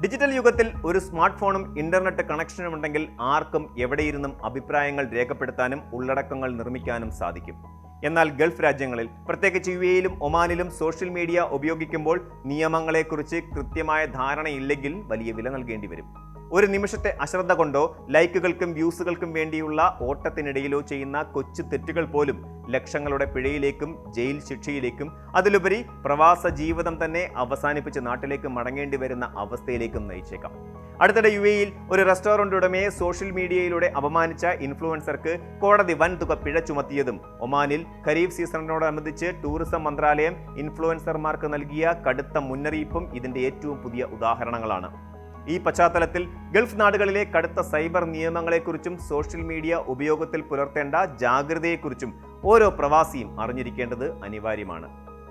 Digital യുഗത്തിൽ ഒരു smart ഫോണും ഇന്റർനെറ്റ് കണക്ഷനും ഉണ്ടെങ്കിൽ ആർക്കും എവിടെയിരുന്നും അഭിപ്രായങ്ങൾ രേഖപ്പെടുത്താനും ഉള്ളടക്കങ്ങൾ നിർമ്മിക്കാനും സാധിക്കും. എന്നാൽ ഗൾഫ് രാജ്യങ്ങളിൽ, പ്രത്യേകിച്ച് UAE-യിലും ഒമാനിലും സോഷ്യൽ മീഡിയ ഉപയോഗിക്കുമ്പോൾ നിയമങ്ങളെക്കുറിച്ച് കൃത്യമായ ധാരണയില്ലെങ്കിൽ വലിയ വില നൽകേണ്ടി വരും. ഒരു നിമിഷത്തെ അശ്രദ്ധ കൊണ്ടോ ലൈക്കുകൾക്കും വ്യൂസുകൾക്കും വേണ്ടിയുള്ള ഓട്ടത്തിനിടയിലോ ചെയ്യുന്ന കൊച്ചു തെറ്റുകൾ പോലും ലക്ഷങ്ങളുടെ പിഴയിലേക്കും ജയിൽ ശിക്ഷയിലേക്കും അതിലുപരി പ്രവാസ ജീവിതം തന്നെ അവസാനിപ്പിച്ച് നാട്ടിലേക്ക് മടങ്ങേണ്ടി വരുന്ന അവസ്ഥയിലേക്കും നയിച്ചേക്കാം. അടുത്തിടെ UAE-യിൽ ഒരു റെസ്റ്റോറന്റ് ഉടമയെ സോഷ്യൽ മീഡിയയിലൂടെ അപമാനിച്ച ഇൻഫ്ലുവൻസർക്ക് കോടതി വൻതുക പിഴ ചുമത്തിയതും ഒമാനിൽ ഖരീഫ് സീസണിനോടനുബന്ധിച്ച് ടൂറിസം മന്ത്രാലയം ഇൻഫ്ലുവൻസർമാർക്ക് നൽകിയ കടുത്ത മുന്നറിയിപ്പും ഇതിന്റെ ഏറ്റവും പുതിയ ഉദാഹരണങ്ങളാണ്. ഈ പശ്ചാത്തലത്തിൽ ഗൾഫ് നാടുകളിലെ കടുത്ത സൈബർ നിയമങ്ങളെക്കുറിച്ചും സോഷ്യൽ മീഡിയ ഉപയോഗത്തിൽ പുലർത്തേണ്ട ജാഗ്രതയെക്കുറിച്ചും ഓരോ പ്രവാസിയും അറിഞ്ഞിരിക്കേണ്ടത് അനിവാര്യമാണ്.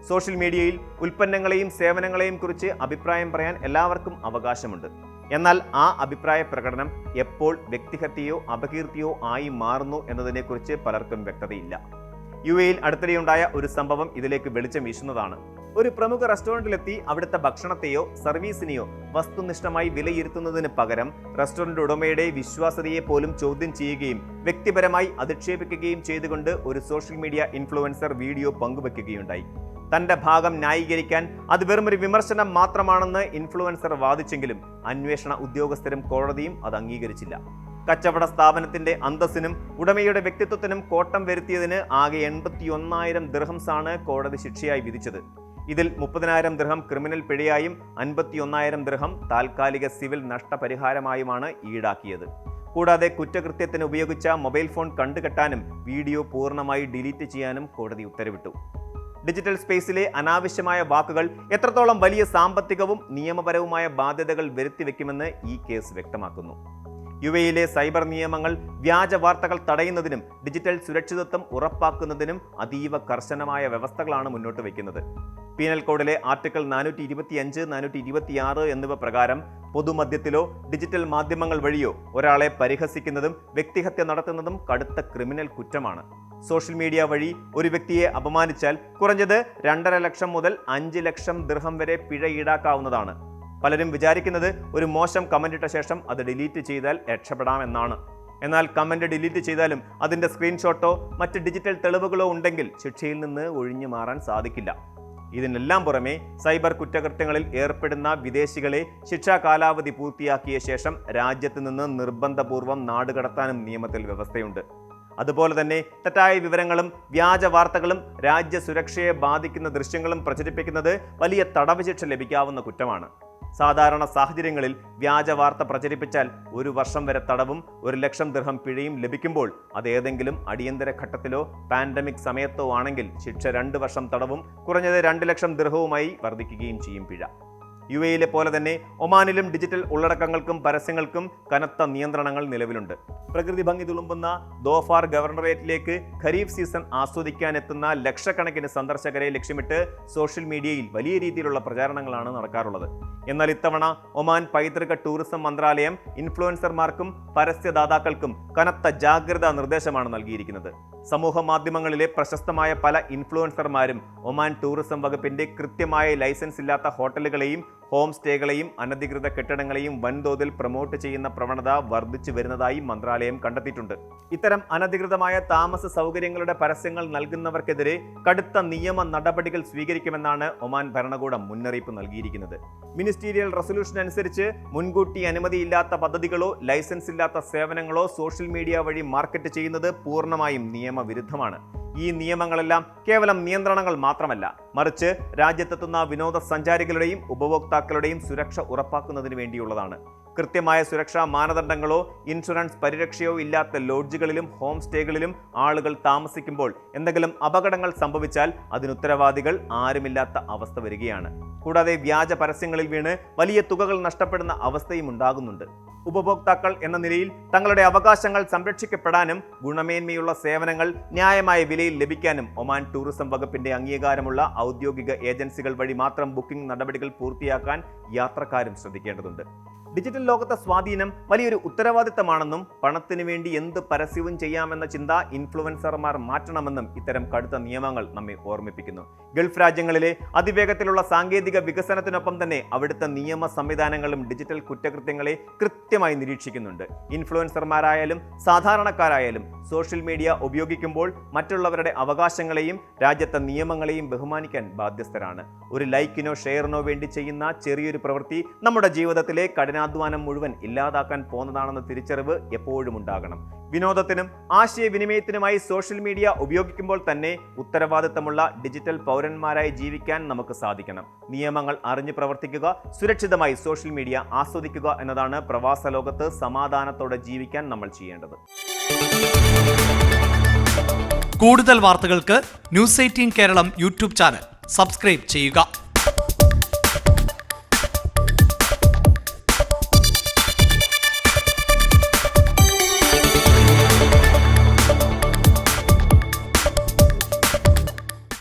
സോഷ്യൽ മീഡിയയിൽ ഉൽപ്പന്നങ്ങളെയും സേവനങ്ങളെയും കുറിച്ച് അഭിപ്രായം പറയാൻ എല്ലാവർക്കും അവകാശമുണ്ട്. എന്നാൽ ആ അഭിപ്രായ പ്രകടനം എപ്പോൾ വ്യക്തിഹത്യയോ അപകീർത്തിയോ ആയി മാറുന്നു എന്നതിനെക്കുറിച്ച് പലർക്കും വ്യക്തതയില്ല. UAE-യിൽ അടുത്തിടെയുണ്ടായ ഒരു സംഭവം ഇതിലേക്ക് വെളിച്ചം വീശുന്നതാണ്. ഒരു പ്രമുഖ റെസ്റ്റോറന്റിലെത്തി അവിടുത്തെ ഭക്ഷണത്തെയോ സർവീസിനെയോ വസ്തുനിഷ്ഠമായി വിലയിരുത്തുന്നതിന് പകരം റെസ്റ്റോറന്റ് ഉടമയുടെ വിശ്വാസ്യതയെ പോലും ചോദ്യം ചെയ്യുകയും വ്യക്തിപരമായി അധിക്ഷേപിക്കുകയും ചെയ്തുകൊണ്ട് ഒരു സോഷ്യൽ മീഡിയ ഇൻഫ്ലുവൻസർ വീഡിയോ പങ്കുവെക്കുകയുണ്ടായി. തന്റെ ഭാഗം ന്യായീകരിക്കാൻ അത് വെറുമൊരു വിമർശനം മാത്രമാണെന്ന് ഇൻഫ്ലുവൻസർ വാദിച്ചെങ്കിലും അന്വേഷണ ഉദ്യോഗസ്ഥരും കോടതിയും അത് അംഗീകരിച്ചില്ല. കച്ചവട സ്ഥാപനത്തിന്റെ അന്തസ്സിനും ഉടമയുടെ വ്യക്തിത്വത്തിനും കോട്ടം വരുത്തിയതിന് ആകെ 81,000 ദിർഹംസാണ് കോടതി ശിക്ഷയായി വിധിച്ചത്. ഇതിൽ 30,000 ദിർഹം ക്രിമിനൽ പിഴയായും 51,000 ദിർഹം താൽക്കാലിക സിവിൽ നഷ്ടപരിഹാരമായുമാണ് ഈടാക്കിയത്. കൂടാതെ കുറ്റകൃത്യത്തിന് ഉപയോഗിച്ച മൊബൈൽ ഫോൺ കണ്ടുകെട്ടാനും വീഡിയോ പൂർണ്ണമായി ഡിലീറ്റ് ചെയ്യാനും കോടതി ഉത്തരവിട്ടു. ഡിജിറ്റൽ സ്പേസിലെ അനാവശ്യമായ വാക്കുകൾ എത്രത്തോളം വലിയ സാമ്പത്തികവും നിയമപരവുമായ ബാധ്യതകൾ വരുത്തിവെക്കുമെന്ന് ഈ കേസ് വ്യക്തമാക്കുന്നു. UAE-യിലെ സൈബർ നിയമങ്ങൾ വ്യാജ വാർത്തകൾ തടയുന്നതിനും ഡിജിറ്റൽ സുരക്ഷിതത്വം ഉറപ്പാക്കുന്നതിനും അതീവ കർശനമായ വ്യവസ്ഥകളാണ് മുന്നോട്ട് വയ്ക്കുന്നത്. പീനൽ കോഡിലെ ആർട്ടിക്കിൾ 425, 426 എന്നിവ പ്രകാരം പൊതുമധ്യത്തിലോ ഡിജിറ്റൽ മാധ്യമങ്ങൾ വഴിയോ ഒരാളെ പരിഹസിക്കുന്നതും വ്യക്തിഹത്യ നടത്തുന്നതും കടുത്ത ക്രിമിനൽ കുറ്റമാണ്. സോഷ്യൽ മീഡിയ വഴി ഒരു വ്യക്തിയെ അപമാനിച്ചാൽ കുറഞ്ഞത് 2.5 ലക്ഷം മുതൽ 5 ലക്ഷം ദിർഹം വരെ പിഴ ഈടാക്കാവുന്നതാണ്. പലരും വിചാരിക്കുന്നത് ഒരു മോശം കമന്റ് ഇട്ട ശേഷം അത് ഡിലീറ്റ് ചെയ്താൽ രക്ഷപ്പെടാമെന്നാണ്. എന്നാൽ കമന്റ് ഡിലീറ്റ് ചെയ്താലും അതിന്റെ സ്ക്രീൻഷോട്ടോ മറ്റ് ഡിജിറ്റൽ തെളിവുകളോ ഉണ്ടെങ്കിൽ ശിക്ഷയിൽ നിന്ന് ഒഴിഞ്ഞു മാറാൻ സാധിക്കില്ല. ഇതിനെല്ലാം പുറമെ സൈബർ കുറ്റകൃത്യങ്ങളിൽ ഏർപ്പെടുന്ന വിദേശികളെ ശിക്ഷാ കാലാവധി പൂർത്തിയാക്കിയ ശേഷം രാജ്യത്ത് നിന്ന് നിർബന്ധപൂർവ്വം നാടുകടത്താനും നിയമത്തിൽ വ്യവസ്ഥയുണ്ട്. അതുപോലെ തന്നെ തെറ്റായ വിവരങ്ങളും വ്യാജ വാർത്തകളും രാജ്യ സുരക്ഷയെ ബാധിക്കുന്ന ദൃശ്യങ്ങളും പ്രചരിപ്പിക്കുന്നത് വലിയ തടവ് ശിക്ഷ ലഭിക്കാവുന്ന കുറ്റമാണ്. സാധാരണ സാഹചര്യങ്ങളിൽ വ്യാജ വാർത്ത പ്രചരിപ്പിച്ചാൽ 1 വർഷം വരെ തടവും 1 ലക്ഷം ദിർഹം പിഴയും ലഭിക്കുമ്പോൾ അത് ഏതെങ്കിലും അടിയന്തര ഘട്ടത്തിലോ പാൻഡമിക് സമയത്തോ ആണെങ്കിൽ ശിക്ഷ 2 വർഷം തടവും കുറഞ്ഞത് 2 ലക്ഷം ദിർഹവുമായി വർദ്ധിക്കുകയും ചെയ്യും പിഴ. UAE-യിലെ പോലെ തന്നെ ഒമാനിലും ഡിജിറ്റൽ ഉള്ളടക്കങ്ങൾക്കും പരസ്യങ്ങൾക്കും കനത്ത നിയന്ത്രണങ്ങൾ നിലവിലുണ്ട്. പ്രകൃതി ഭംഗി തുളുമ്പുന്ന ദോഫാർ ഗവർണറേറ്റിലേക്ക് ഖരീഫ് സീസൺ ആസ്വദിക്കാനെത്തുന്ന ലക്ഷക്കണക്കിന് സന്ദർശകരെ ലക്ഷ്യമിട്ട് സോഷ്യൽ മീഡിയയിൽ വലിയ രീതിയിലുള്ള പ്രചാരണങ്ങളാണ് നടക്കാറുള്ളത്. എന്നാൽ ഇത്തവണ ഒമാൻ പൈതൃക ടൂറിസം മന്ത്രാലയം ഇൻഫ്ലുവൻസർമാർക്കും പരസ്യദാതാക്കൾക്കും കനത്ത ജാഗ്രതാ നിർദ്ദേശമാണ് നൽകിയിരിക്കുന്നത്. സമൂഹ മാധ്യമങ്ങളിലെ പ്രശസ്തമായ പല ഇൻഫ്ലുവൻസർമാരും ഒമാൻ ടൂറിസം വകുപ്പിന്റെ കൃത്യമായ ലൈസൻസ് ഇല്ലാത്ത ഹോട്ടലുകളെയും ഹോം സ്റ്റേകളെയും അനധികൃത കെട്ടിടങ്ങളെയും വൻതോതിൽ പ്രൊമോട്ട് ചെയ്യുന്ന പ്രവണത വർദ്ധിച്ചു വരുന്നതായി മന്ത്രാലയം കണ്ടെത്തിയിട്ടുണ്ട്. ഇത്തരം അനധികൃതമായ താമസ സൗകര്യങ്ങളുടെ പരസ്യങ്ങൾ നൽകുന്നവർക്കെതിരെ കടുത്ത നിയമ നടപടികൾ സ്വീകരിക്കുമെന്നാണ് ഒമാൻ ഭരണകൂടം മുന്നറിയിപ്പ് നൽകിയിരിക്കുന്നത്. മിനിസ്റ്റീരിയൽ റെസൊല്യൂഷൻ അനുസരിച്ച് മുൻകൂട്ടി അനുമതിയില്ലാത്ത പദ്ധതികളോ ലൈസൻസ് ഇല്ലാത്ത സേവനങ്ങളോ സോഷ്യൽ മീഡിയ വഴി മാർക്കറ്റ് ചെയ്യുന്നത് പൂർണ്ണമായും നിയമവിരുദ്ധമാണ്. ഈ നിയമങ്ങളെല്ലാം കേവലം നിയന്ത്രണങ്ങൾ മാത്രമല്ല, മറിച്ച് രാജ്യത്തെത്തുന്ന വിനോദസഞ്ചാരികളുടെയും ഉപഭോക്താക്കളുടെയും സുരക്ഷ ഉറപ്പാക്കുന്നതിന് വേണ്ടിയുള്ളതാണ്. കൃത്യമായ സുരക്ഷാ മാനദണ്ഡങ്ങളോ ഇൻഷുറൻസ് പരിരക്ഷയോ ഇല്ലാത്ത ലോഡ്ജുകളിലും ഹോം സ്റ്റേകളിലും ആളുകൾ താമസിക്കുമ്പോൾ എന്തെങ്കിലും അപകടങ്ങൾ സംഭവിച്ചാൽ അതിനുത്തരവാദികൾ ആരുമില്ലാത്ത അവസ്ഥ വരികയാണ്. കൂടാതെ വ്യാജ പരസ്യങ്ങളിൽ വീണ് വലിയ തുകകൾ നഷ്ടപ്പെടുന്ന അവസ്ഥയും ഉണ്ടാകുന്നുണ്ട്. ഉപഭോക്താക്കൾ എന്ന നിലയിൽ തങ്ങളുടെ അവകാശങ്ങൾ സംരക്ഷിക്കപ്പെടാനും ഗുണമേന്മയുള്ള സേവനങ്ങൾ ന്യായമായ വിലയിൽ ലഭിക്കാനും ഒമാൻ ടൂറിസം വകുപ്പിന്റെ അംഗീകാരമുള്ള ഔദ്യോഗിക ഏജൻസികൾ വഴി മാത്രം ബുക്കിംഗ് നടപടികൾ പൂർത്തിയാക്കാൻ യാത്രക്കാരും ശ്രദ്ധിക്കേണ്ടതുണ്ട്. ഡിജിറ്റൽ ലോകത്തെ സ്വാധീനം വലിയൊരു ഉത്തരവാദിത്തമാണെന്നും പണത്തിനു വേണ്ടി എന്ത് പരസ്യവും ചെയ്യാമെന്ന ചിന്ത ഇൻഫ്ലുവൻസർമാർ മാറ്റണമെന്നും ഇത്തരം കടുത്ത നിയമങ്ങൾ നമ്മെ ഓർമ്മിപ്പിക്കുന്നു. ഗൾഫ് രാജ്യങ്ങളിലെ അതിവേഗത്തിലുള്ള സാങ്കേതിക വികസനത്തിനൊപ്പം തന്നെ അവിടുത്തെ നിയമ സംവിധാനങ്ങളും ഡിജിറ്റൽ കുറ്റകൃത്യങ്ങളെ കൃത്യമായി നിരീക്ഷിക്കുന്നുണ്ട്. ഇൻഫ്ലുവൻസർമാരായാലും സാധാരണക്കാരായാലും സോഷ്യൽ മീഡിയ ഉപയോഗിക്കുമ്പോൾ മറ്റുള്ളവരുടെ അവകാശങ്ങളെയും രാജ്യത്തെ നിയമങ്ങളെയും ബഹുമാനിക്കാൻ ബാധ്യസ്ഥരാണ്. ഒരു ലൈക്കിനോ ഷെയറിനോ വേണ്ടി ചെയ്യുന്ന ചെറിയൊരു പ്രവൃത്തി നമ്മുടെ ജീവിതത്തിലെ കഠിനാധ്വാനം മുഴുവൻ ഇല്ലാതാക്കാൻ പോകുന്നതാണെന്ന തിരിച്ചറിവ് എപ്പോഴും ഉണ്ടാകണം. വിനോദത്തിനും ആശയവിനിമയത്തിനുമായി സോഷ്യൽ മീഡിയ ഉപയോഗിക്കുമ്പോൾ തന്നെ ഉത്തരവാദിത്തമുള്ള ഡിജിറ്റൽ പൗരന്മാരായി ജീവിക്കാൻ നമുക്ക് സാധിക്കണം. നിയമങ്ങൾ അറിഞ്ഞു പ്രവർത്തിക്കുക, സുരക്ഷിതമായി സോഷ്യൽ മീഡിയ ആസ്വദിക്കുക എന്നതാണ് പ്രവാസ ലോകത്ത് സമാധാനത്തോടെ ജീവിക്കാൻ നമ്മൾ ചെയ്യേണ്ടത്. കൂടുതൽ വാർത്തകൾക്ക് news 18 Keralam YouTube channel subscribe ചെയ്യുക.